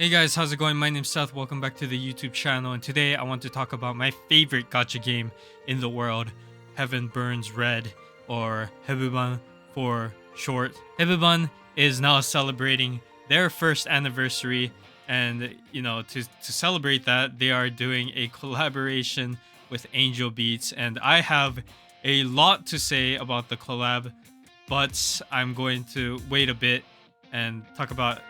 Hey guys, how's it going? My name's Seth. Welcome back to the YouTube channel, and today I want to talk about my favorite gacha game in the world, Heaven Burns Red, or Hebuban for short. Hebuban is now celebrating their first anniversary, and to celebrate that, they are doing a collaboration with Angel Beats, and I have a lot to say about the collab, but I'm going to wait a bit and talk about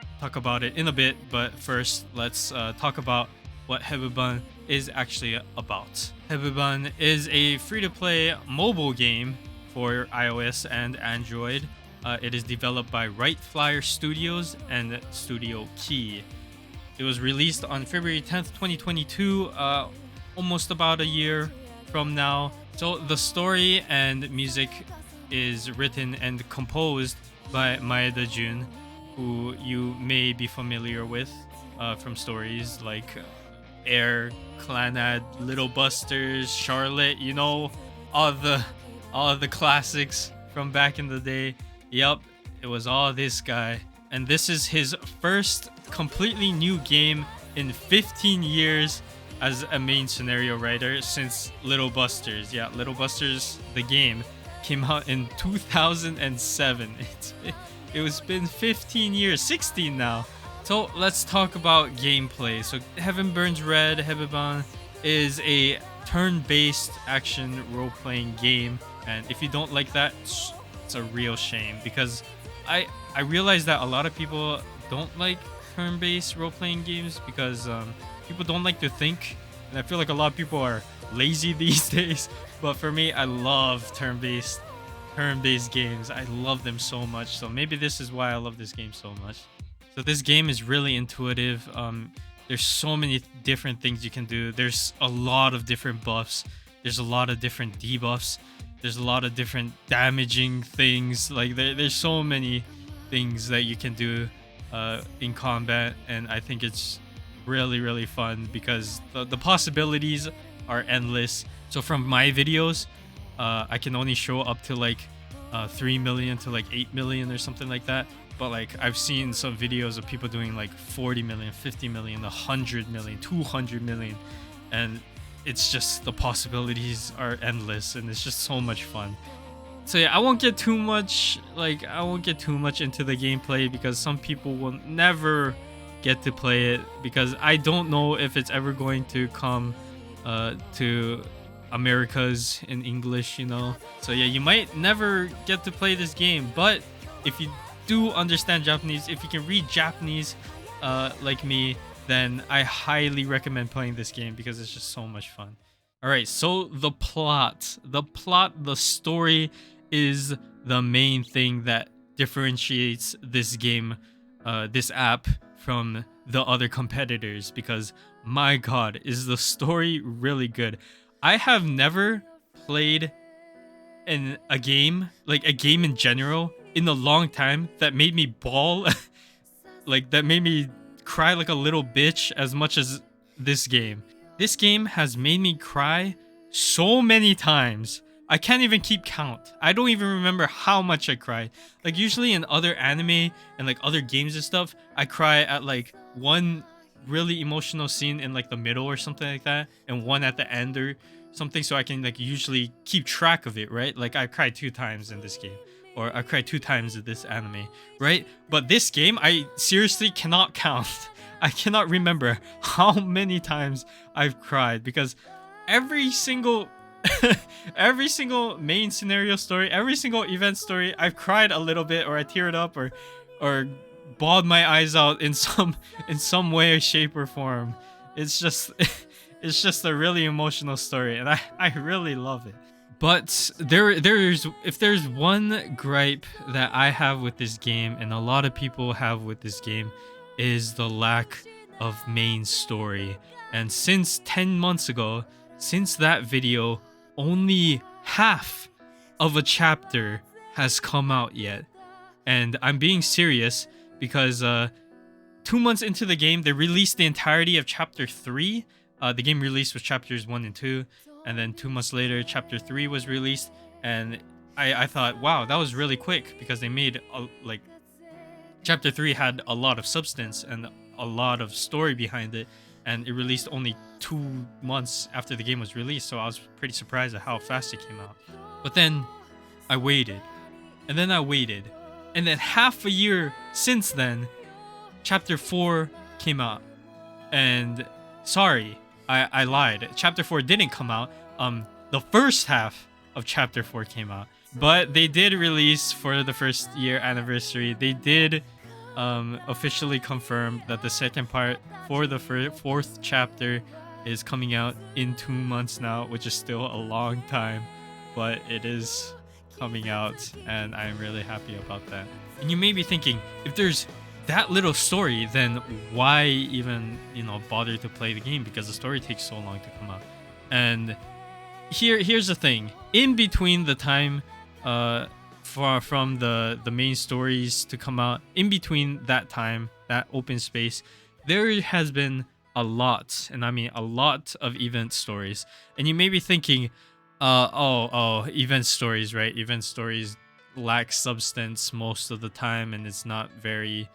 it in a bit. But first, let's talk about what Hebuban is actually about. Hebuban is a free-to-play mobile game for iOS and Android. It is developed by Right Flyer Studios and Studio Key. It was released on February 10th, 2022, almost about a year from now. So the story and music is written and composed by Maeda Jun, who you may be familiar with from stories like Air, Clanad, Little Busters, Charlotte, all the classics from back in the day. Yep, it was all this guy. And this is his first completely new game in 15 years as a main scenario writer since Little Busters. Yeah, Little Busters, the game, came out in 2007. It's been 15 years, 16 now. So let's talk about gameplay. So Heaven Burns Red, Hebuban, is a turn-based action role-playing game. And if you don't like that, it's a real shame, because I realize that a lot of people don't like turn-based role-playing games because people don't like to think. And I feel like a lot of people are lazy these days. But for me, I love turn-based games. I love them so much. So maybe this is why I love this game so much. So this game is really intuitive. There's so many different things you can do. There's a lot of different buffs. There's a lot of different debuffs. There's a lot of different damaging things. Like there's so many things that you can do in combat, and I think it's really fun because the possibilities are endless. So from my videos, I can only show up to like 3 million to like 8 million or something like that. But like I've seen some videos of people doing like 40 million, 50 million, 100 million, 200 million. And it's just, the possibilities are endless and it's just so much fun. So yeah, I won't get too much into the gameplay because some people will never get to play it, because I don't know if it's ever going to come to Americas in English, So yeah, you might never get to play this game, but if you do understand Japanese, if you can read Japanese like me, then I highly recommend playing this game because it's just so much fun. All right, so the story is the main thing that differentiates this game, this app, from the other competitors, because my god, is the story really good. I have never played a game in general in a long time that made me bawl like that made me cry like a little bitch as much as this game. This game has made me cry so many times. I can't even keep count. I don't even remember how much I cried. Like usually in other anime and like other games and stuff, I cry at like one really emotional scene in like the middle or something like that, and one at the end or something, so I can like usually keep track of it, right? Like I cried 2 times in this game, or I cried 2 times in this anime, right? But this game, I seriously cannot count. I cannot remember how many times I've cried, because every single every single main scenario story, every single event story, I've cried a little bit, or I teared up, or bawled my eyes out in some way, shape, or form. It's just it's just a really emotional story, and I really love it. But if there's one gripe that I have with this game, and a lot of people have with this game, is the lack of main story. And since 10 months ago, since that video, only half of a chapter has come out yet. And I'm being serious, because 2 months into the game, they released the entirety of chapter 3. The game released with chapters 1 and 2, and then 2 months later, chapter 3 was released. And I thought, wow, that was really quick, because they made chapter 3 had a lot of substance and a lot of story behind it, and it released only 2 months after the game was released, so I was pretty surprised at how fast it came out. But then I waited, and then I waited, and then half a year since then, Chapter 4 came out. And sorry, I lied. Chapter 4 didn't come out. The first half of Chapter 4 came out. But they did release for the first year anniversary. They did officially confirm that the second part for the fourth chapter is coming out in 2 months now, which is still a long time, but it is coming out, and I'm really happy about that. And you may be thinking, if there's that little story, then why even, bother to play the game, because the story takes so long to come out. And here's the thing. In between the time from the main stories to come out, in between that time, that open space, there has been a lot, and I mean a lot of event stories. And you may be thinking, event stories, right? Event stories lack substance most of the time, and it's not very,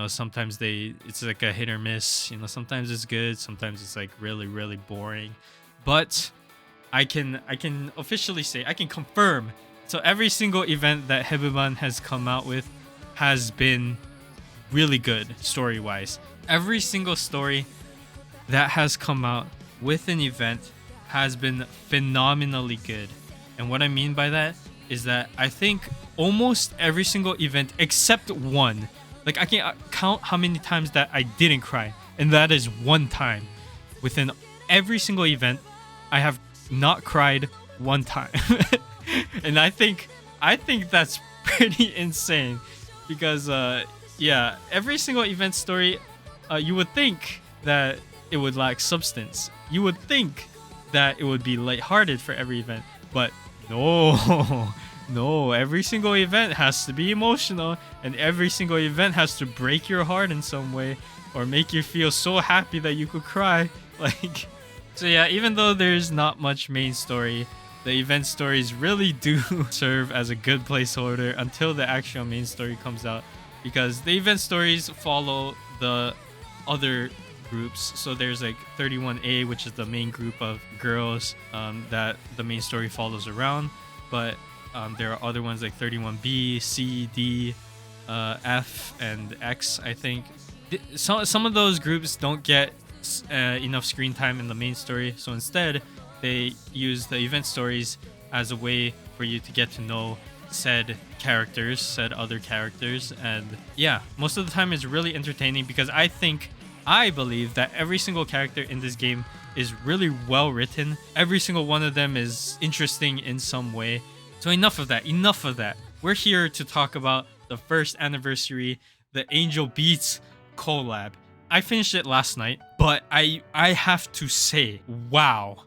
sometimes it's like a hit or miss. Sometimes it's good, sometimes it's like really, really boring. But I can officially say, I can confirm, so every single event that Hebuban has come out with has been really good story-wise. Every single story that has come out with an event has been phenomenally good. And what I mean by that is that I think almost every single event except one, like I can count how many times that I didn't cry, and that is one time. Within every single event, I have not cried one time. And I think that's pretty insane, because every single event story, you would think that it would lack substance. You would think that it would be lighthearted for every event, but no, every single event has to be emotional, and every single event has to break your heart in some way, or make you feel so happy that you could cry. So yeah, even though there's not much main story, the event stories really do serve as a good placeholder until the actual main story comes out, because the event stories follow the other groups. So there's like 31A, which is the main group of girls that the main story follows around, but there are other ones like 31B, C, D, F, and X, I think. Some of those groups don't get enough screen time in the main story, so instead they use the event stories as a way for you to get to know said other characters. And yeah, most of the time it's really entertaining, because I believe that every single character in this game is really well written. Every single one of them is interesting in some way. So enough of that. We're here to talk about the first anniversary, the Angel Beats collab. I finished it last night, but I have to say, wow,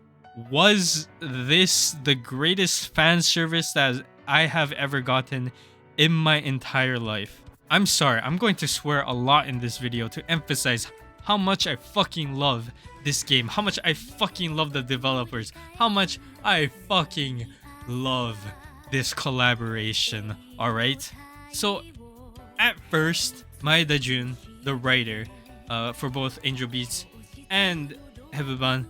was this the greatest fan service that I have ever gotten in my entire life? I'm sorry, I'm going to swear a lot in this video to emphasize how much I fucking love this game, how much I fucking love the developers, how much I fucking love this collaboration, alright? So, at first, Maeda Jun, the writer for both Angel Beats and Hebuban,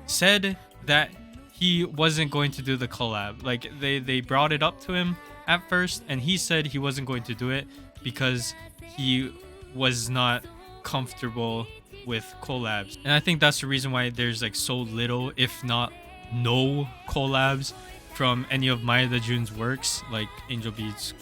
said that he wasn't going to do the collab. Like, they brought it up to him at first, and he said he wasn't going to do it because he was not comfortable with collabs. And I think that's the reason why there's like so little, if not no, collabs from any of Maeda Jun's works, like Angel Beats,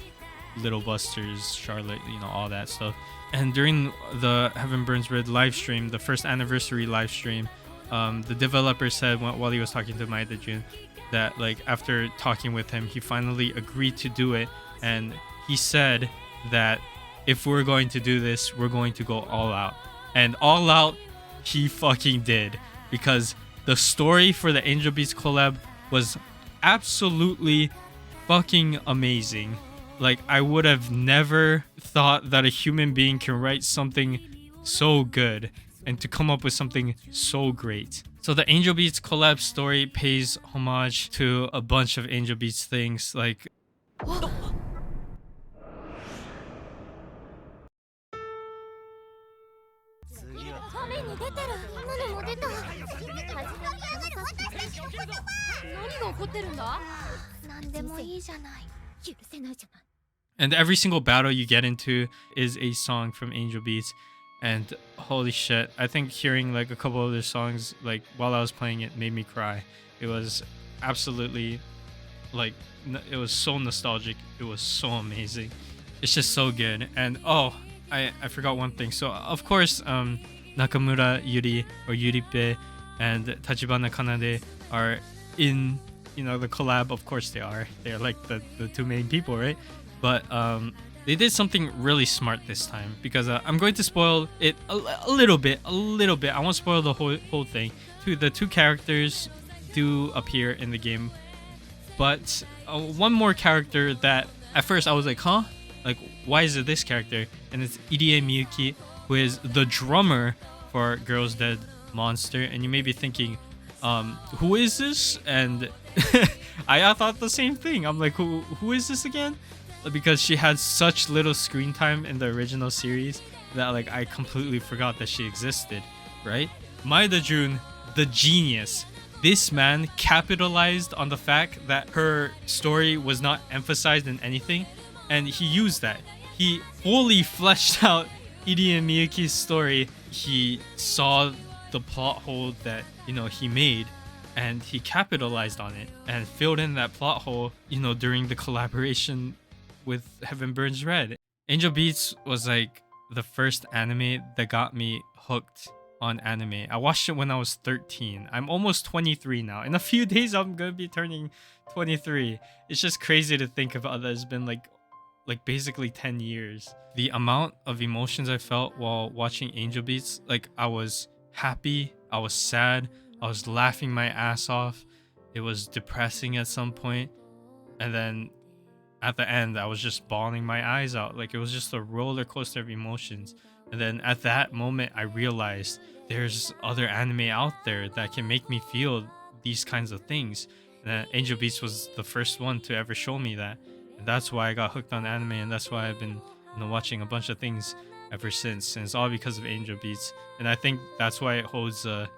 Little Busters, Charlotte, all that stuff. And during the Heaven Burns Red live stream, the first anniversary live stream, the developer said while he was talking to Maeda Jun that, like, after talking with him, he finally agreed to do it, and he said that if we're going to do this, we're going to go all out. And all out he fucking did, because the story for the Angel Beats collab was absolutely fucking amazing. Like, I would have never thought that a human being can write something so good and to come up with something so great. So the Angel Beats collab story pays homage to a bunch of Angel Beats things, like And every single battle you get into is a song from Angel Beats. And holy shit, I think hearing like a couple of their songs like while I was playing it made me cry. It was absolutely like, it was so nostalgic. It was so amazing. It's just so good. And oh, I forgot one thing. So of course, Nakamura Yuri or Yuripe and Tachibana Kanade are in, you know, the collab. Of course they are. They're like the two main people, right? But they did something really smart this time, because I'm going to spoil it a little bit. I won't spoil the whole thing. The two characters do appear in the game, but one more character that at first I was like, huh? Like, why is it this character? And it's Irie Miyuki, who is the drummer for Girls Dead Monster. And you may be thinking, who is this? And I thought the same thing. I'm like, who is this again? Because she had such little screen time in the original series that like I completely forgot that she existed, right? Maeda Jun, the genius. This man capitalized on the fact that her story was not emphasized in anything, and he used that. He fully fleshed out Irie Miyuki's story. He saw the plot hole that, you know, he made, and he capitalized on it and filled in that plot hole, you know, during the collaboration with Heaven Burns Red. Angel Beats was like the first anime that got me hooked on anime. I watched it when I was 13. I'm almost 23 now. In a few days I'm gonna be turning 23. It's just crazy to think about that. It's been like basically 10 years. The amount of emotions I felt while watching Angel Beats, like I was happy, I was sad, I was laughing my ass off. It was depressing at some point, and then at the end I was just bawling my eyes out. Like, it was just a roller coaster of emotions. And then at that moment I realized there's other anime out there that can make me feel these kinds of things. And Angel Beats was the first one to ever show me that. And that's why I got hooked on anime, and that's why I've been, you know, watching a bunch of things ever since. And it's all because of Angel Beats. And I think that's why it holds a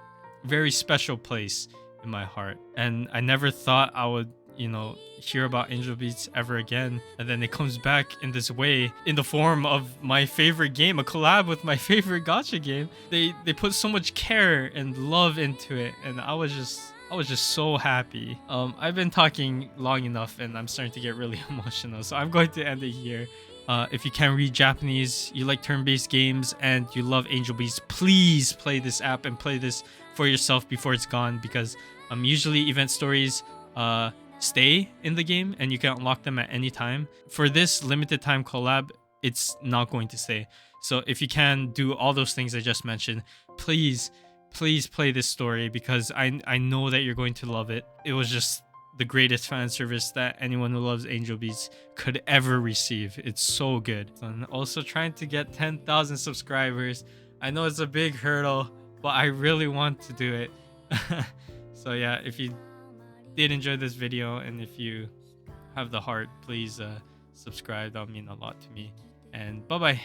very special place in my heart. And I never thought I would, you know, hear about Angel Beats ever again. And then it comes back in this way, in the form of my favorite game, a collab with my favorite gacha game. They put so much care and love into it, and I was just so happy. I've been talking long enough and I'm starting to get really emotional, so I'm going to end it here. If you can read Japanese, you like turn-based games, and you love Angel Beats, please play this app and play this for yourself before it's gone, because usually event stories stay in the game and you can unlock them at any time. For this limited time collab, it's not going to stay. So if you can do all those things I just mentioned, please play this story, because I know that you're going to love it. It was just the greatest fan service that anyone who loves Angel Beats could ever receive. It's so good. And also trying to get 10,000 subscribers. I know it's a big hurdle, but I really want to do it. So yeah, if you did enjoy this video, and if you have the heart, please subscribe. That would mean a lot to me. And bye bye.